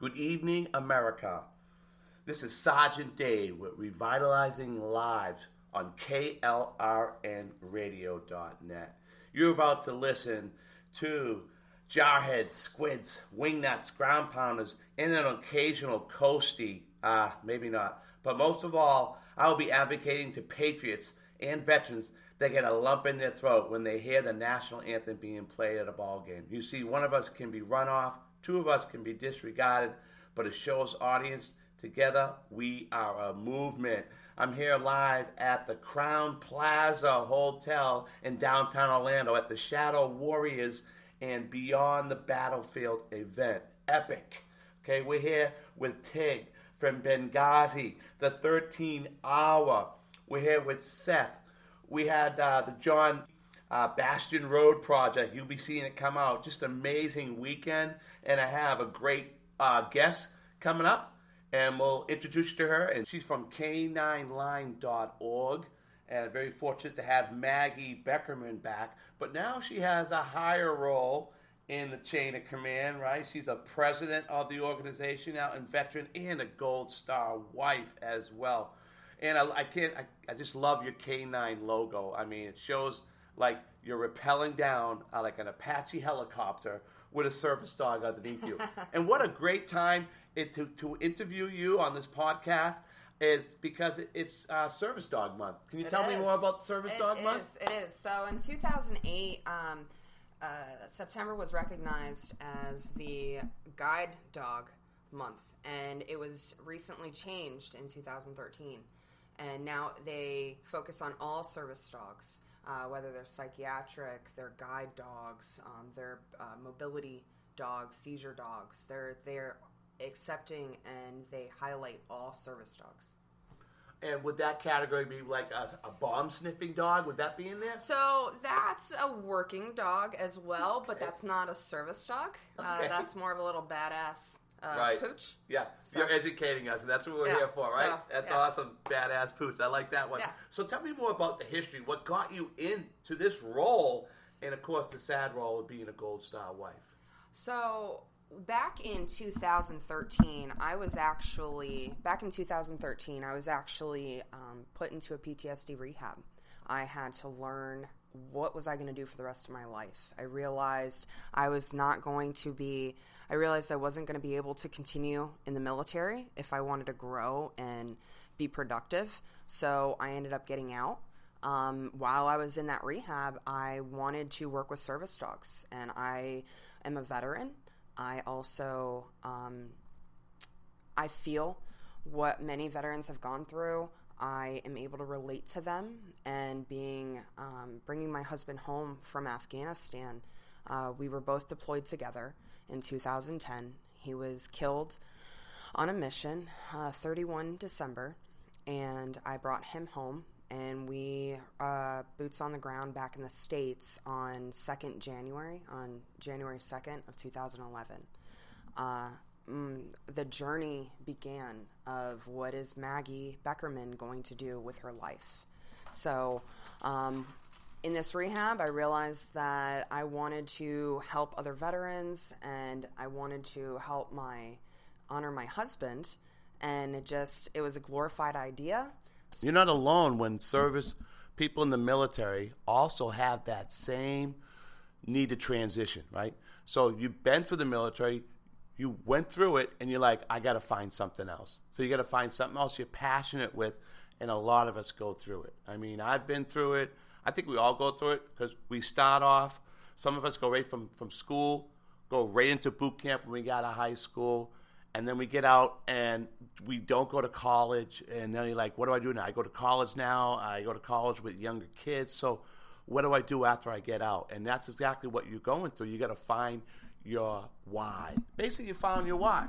Good evening, America. This is Sergeant Dave with Revitalizing Lives on KLRNradio.net. You're about to listen to jarheads, squids, wingnuts, ground pounders, and an occasional coastie. Maybe not. But most of all, I'll be advocating to patriots and veterans that get a lump in their throat when they hear the national anthem being played at a ball game. You see, one of us can be run off, two of us can be disregarded, but it shows audience together we are a movement. I'm here live at the Crown Plaza Hotel in downtown Orlando at the Shadow Warriors and Beyond the Battlefield event. Epic. Okay, we're here with Tig from Benghazi, the 13 Hour. We're here with Seth. We had the John Bastion Road project. You'll be seeing it come out. Just amazing weekend. And I have a great guest coming up. And we'll introduce you to her. And she's from K9Line.org. And very fortunate to have Maggie Beckerman back. But now she has a higher role in the chain of command, right? She's a president of the organization now, and veteran, and a Gold Star wife as well. And I just love your K9 logo. I mean, it shows like you're rappelling down like an Apache helicopter with a service dog underneath you. And what a great time to interview you on this podcast is because it's Service Dog Month. Can you tell me more about Service Dog Month? It is. So in 2008, September was recognized as the Guide Dog Month. And it was recently changed in 2013. And now they focus on all service dogs, whether they're psychiatric, they're guide dogs, they're mobility dogs, seizure dogs. They're accepting and they highlight all service dogs. And would that category be like a bomb-sniffing dog? Would that be in there? So that's a working dog as well, but that's not a service dog. Okay. That's more of a little badass pooch. Yeah, so you're educating us, and that's what we're here for, right? That's awesome, badass pooch. I like that one. Yeah. So tell me more about the history. What got you into this role, and of course the sad role of being a Gold Star wife? So back in 2013, I was actually put into a PTSD rehab. I had to learn what was I going to do for the rest of my life. I realized I wasn't going to be able to continue in the military if I wanted to grow and be productive. So I ended up getting out. While I was in that rehab, I wanted to work with service dogs, and I am a veteran. I also, I feel what many veterans have gone through. I am able to relate to them, and bringing my husband home from Afghanistan, we were both deployed together in 2010. He was killed on a mission, 31 December, and I brought him home, and we boots on the ground back in the States on January 2nd of 2011. The journey began of what is Maggie Beckerman going to do with her life. So in this rehab, I realized that I wanted to help other veterans, and I wanted to honor my husband, and it was a glorified idea. You're not alone when service people in the military also have that same need to transition, right? So you've been through the military, you went through it, and you're like, I got to find something else. So you got to find something else you're passionate with, and a lot of us go through it. I mean, I've been through it. I think we all go through it because we start off, some of us go right from school, go right into boot camp when we got out of high school, and then we get out and we don't go to college, and then you're like, what do I do now? I go to college now. I go to college with younger kids. So what do I do after I get out? And that's exactly what you're going through. You got to find your why. Basically, you found your why.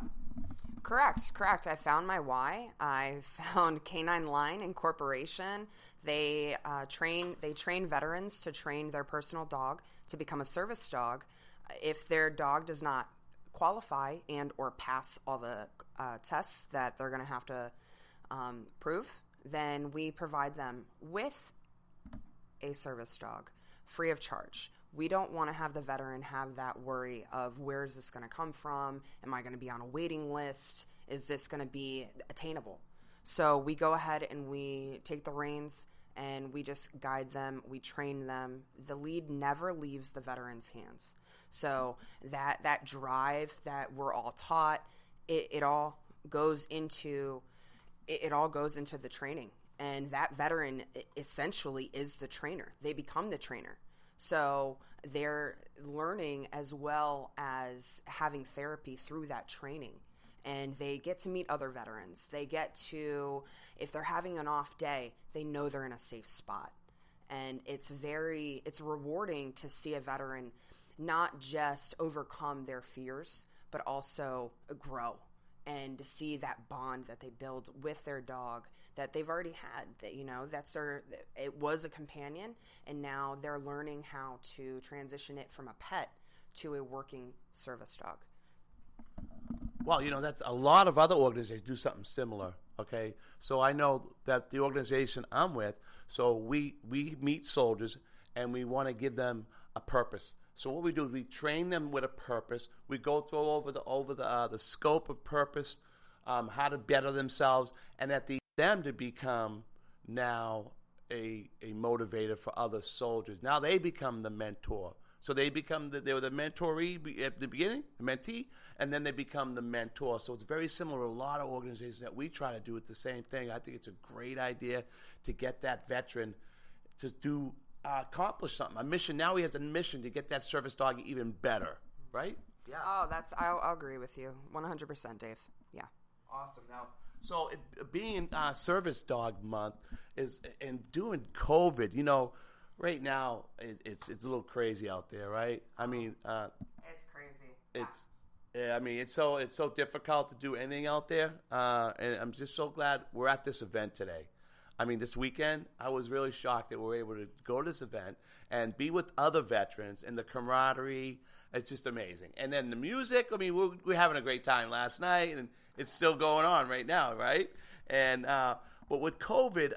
Correct. I found my why. I found K9 Line Incorporation. They train veterans to train their personal dog to become a service dog. If their dog does not qualify and or pass all the tests that they're going to have to prove, then we provide them with a service dog free of charge. We don't want to have the veteran have that worry of where is this going to come from? Am I going to be on a waiting list? Is this going to be attainable? So we go ahead and we take the reins and we just guide them. We train them. The lead never leaves the veteran's hands. So that drive that we're all taught, it all goes into the training. And that veteran essentially is the trainer. They become the trainer. So they're learning as well as having therapy through that training. And they get to meet other veterans. They get to, if they're having an off day, they know they're in a safe spot. And it's rewarding to see a veteran not just overcome their fears, but also grow. And to see that bond that they build with their dog that they've already had, that, you know, it was a companion, and now they're learning how to transition it from a pet to a working service dog. Well, you know, that's a lot of other organizations do something similar, okay? So I know that the organization I'm with, so we meet soldiers and we want to give them a purpose. So what we do is we train them with a purpose. We go through over the scope of purpose, how to better themselves, and them to become now a motivator for other soldiers. Now they become the mentor. So they were the mentoree at the beginning, the mentee, and then they become the mentor. So it's very similar to a lot of organizations that we try to do it the same thing. I think it's a great idea to get that veteran to accomplish something. A mission. Now he has a mission to get that service dog even better, right? Yeah. Oh, I'll agree with you 100%, Dave. Yeah. Awesome. Now, so being Service Dog Month and doing COVID, you know, right now it's a little crazy out there, right? I mean, it's crazy. It's so difficult to do anything out there, and I'm just so glad we're at this event today. I mean, this weekend, I was really shocked that we were able to go to this event and be with other veterans, and the camaraderie, it's just amazing. And then the music, I mean, we're having a great time last night, and it's still going on right now, right? And but with COVID,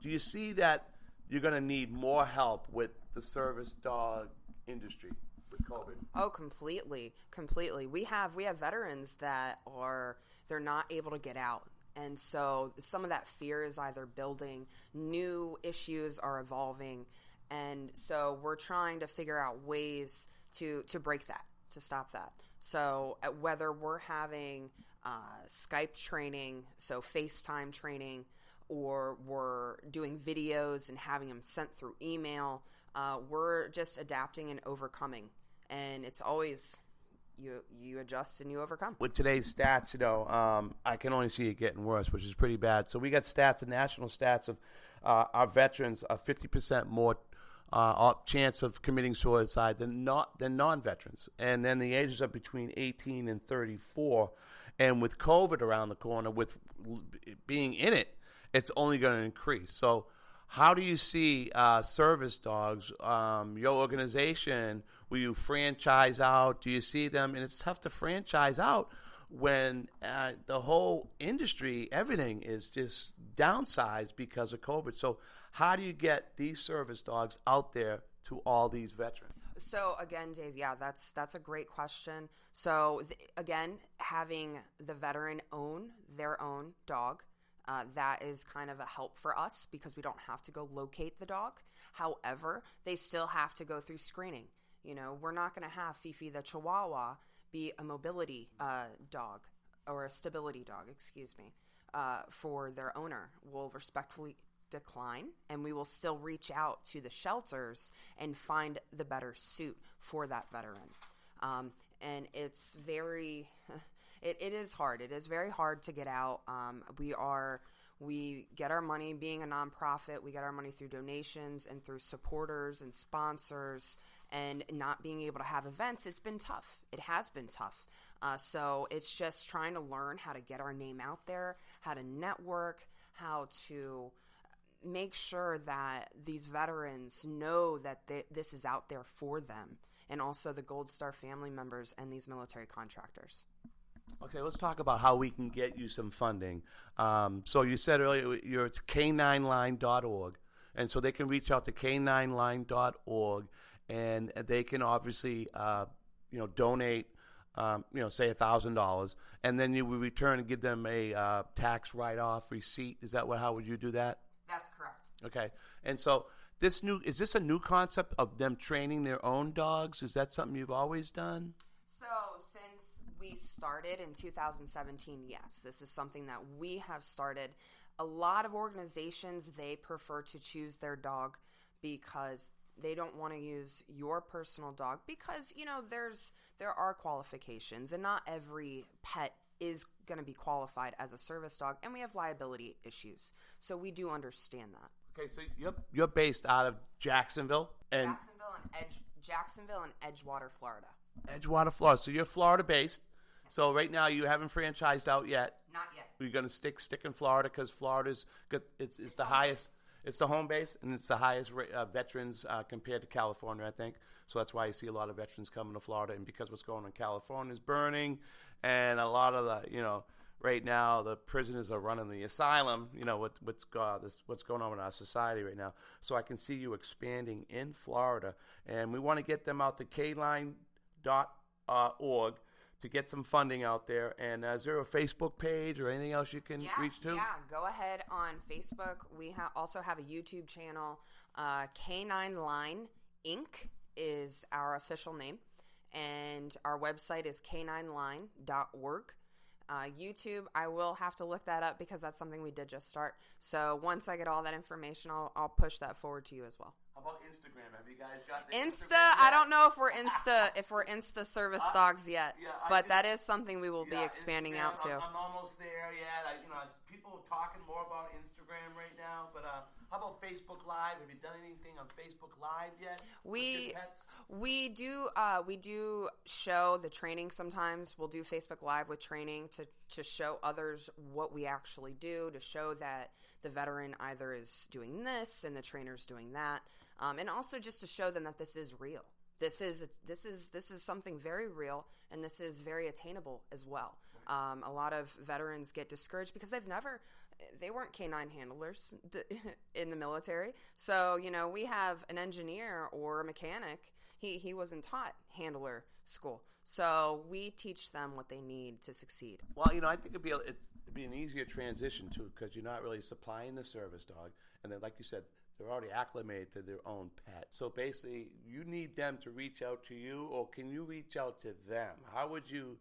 do you see that you're going to need more help with the service dog industry with COVID? Oh, completely. We have veterans that they're not able to get out. And so some of that fear is either building, new issues are evolving, and so we're trying to figure out ways to break that, to stop that. So whether we're having Skype training, so FaceTime training, or we're doing videos and having them sent through email, we're just adapting and overcoming. And it's always you adjust and you overcome. With today's stats, you know, I can only see it getting worse, which is pretty bad. So we got stats, the national stats of our veterans are 50% more chance of committing suicide than non-veterans. And then the ages are between 18 and 34. And with COVID around the corner, with being in it, it's only going to increase. So how do you see service dogs, your organization, will you franchise out? Do you see them? And it's tough to franchise out when the whole industry, everything is just downsized because of COVID. So how do you get these service dogs out there to all these veterans? So again, Dave, yeah, that's a great question. So again, having the veteran own their own dog, that is kind of a help for us because we don't have to go locate the dog. However, they still have to go through screening. You know, we're not going to have Fifi the Chihuahua be a mobility dog or a stability dog, for their owner. We'll respectfully decline, and we will still reach out to the shelters and find the better suit for that veteran. And it's very... It is hard. It is very hard to get out. We get our money being a nonprofit. We get our money through donations and through supporters and sponsors, and not being able to have events. It's been tough. It has been tough. So it's just trying to learn how to get our name out there, how to network, how to make sure that these veterans know that this is out there for them, and also the Gold Star family members and these military contractors. Okay, let's talk about how we can get you some funding. So you said earlier it's k9line.org, and so they can reach out to k9line.org and they can obviously, donate, say $1,000, and then you would return and give them a tax write-off receipt. Is that how would you do that? That's correct. Okay. And so is this a new concept of them training their own dogs? Is that something you've always done? So since we started in 2017, yes, this is something that we have started. A lot of organizations, they prefer to choose their dog because they don't want to use your personal dog because, there are qualifications and not every pet is going to be qualified as a service dog, and we have liability issues. So we do understand that. Okay, so you're based out of Jacksonville and Jacksonville and Edgewater, Florida. Edgewater, Florida. So you're Florida based. Yes. So right now you haven't franchised out yet. Not yet. You're going to stick in Florida because Florida's good. It's the highest. Base. It's the home base, and it's the highest veterans compared to California, I think. So that's why you see a lot of veterans coming to Florida, and because what's going on in California is burning, and a lot of the right now the prisoners are running the asylum. What's going on in our society right now. So I can see you expanding in Florida, and we want to get them out to canine.org to get some funding out there. And is there a Facebook page or anything else you can reach to? Yeah, go ahead on Facebook. We also have a YouTube channel. Canine Line Inc. is our official name, and our website is canineline.org. YouTube, I will have to look that up because that's something we did just start. So once I get all that information, I'll push that forward to you as well. How about Instagram? Have you guys got the Insta? I don't know if we're Insta service dogs yet, but that is something we will be expanding Instagram, out to. I'm almost there yet. People are talking more about Instagram right now, but how about Facebook Live? Have you done anything on Facebook Live yet? We do show the training sometimes. We'll do Facebook Live with training to show others what we actually do, to show that the veteran either is doing this and the trainer's doing that, and also just to show them that this is real. This is something very real, and this is very attainable as well. A lot of veterans get discouraged because they weren't canine handlers in the military. So, we have an engineer or a mechanic. He wasn't taught handler school. So we teach them what they need to succeed. Well, I think it'd be an easier transition too, because you're not really supplying the service dog. And then, like you said, they're already acclimated to their own pet. So basically, you need them to reach out to you, or can you reach out to them? How would you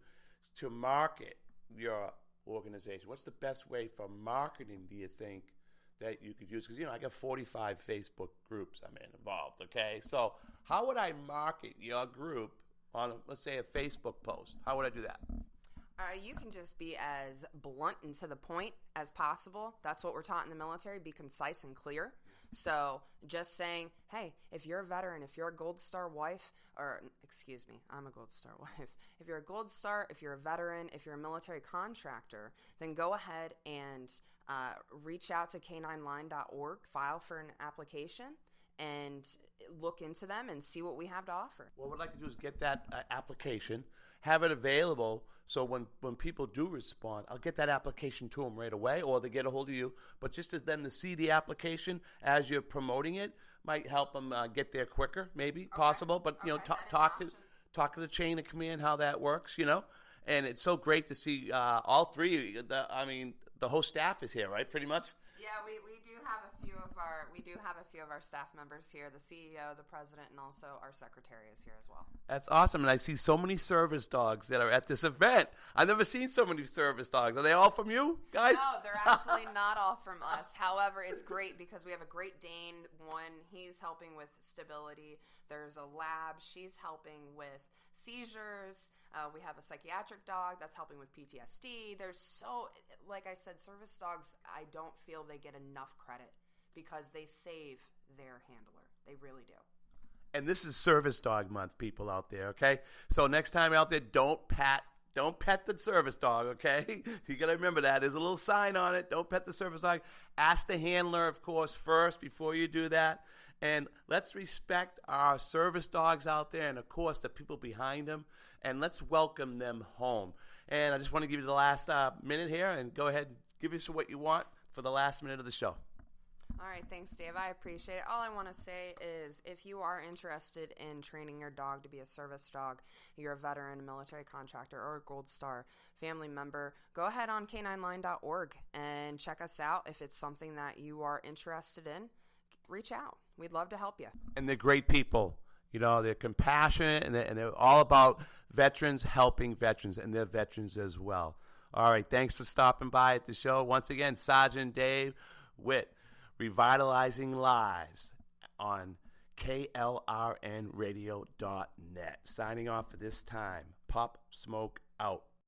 to market your organization? What's the best way for marketing, do you think, that you could use? Because, I got 45 Facebook groups I'm involved, okay? So how would I market your group on, let's say, a Facebook post? How would I do that? You can just be as blunt and to the point as possible. That's what we're taught in the military, be concise and clear. So just saying, hey, if you're a veteran, if you're a Gold Star wife, I'm a Gold Star wife. If you're a Gold Star, if you're a veteran, if you're a military contractor, then go ahead and reach out to canineline.org, file for an application, and look into them and see what we have to offer. What we'd like to do is get that application, have it available, so when people do respond, I'll get that application to them right away, or they get a hold of you. But just as them to see the application as you're promoting it might help them get there quicker, maybe, possible. But, talk to the chain of command, how that works, And it's so great to see all three. The whole staff is here, right, pretty much? Yeah, we do have a few of our staff members here. The CEO, the president, and also our secretary is here as well. That's awesome, and I see so many service dogs that are at this event. I've never seen so many service dogs. Are they all from you guys? No, they're actually not all from us. However, it's great because we have a Great Dane. One, he's helping with stability. There's a lab. She's helping with seizures. We have a psychiatric dog that's helping with PTSD. Like I said, service dogs, I don't feel they get enough credit because they save their handler. They really do. And this is Service Dog Month, people out there, okay? So next time out there, don't pet the service dog, okay? You got to remember that. There's a little sign on it. Don't pet the service dog. Ask the handler, of course, first before you do that. And let's respect our service dogs out there and, of course, the people behind them. And let's welcome them home. And I just want to give you the last minute here, and go ahead and give us what you want for the last minute of the show. All right, thanks, Dave. I appreciate it. All I want to say is if you are interested in training your dog to be a service dog, you're a veteran, a military contractor, or a Gold Star family member, go ahead on canineline.org and check us out. If it's something that you are interested in, reach out. We'd love to help you. And they're great people. You know, they're compassionate, and they're all about veterans helping veterans, and they're veterans as well. All right, thanks for stopping by at the show. Once again, Sergeant Dave Witt, Revitalizing Lives on KLRNradio.net. Signing off for this time. Pop Smoke out.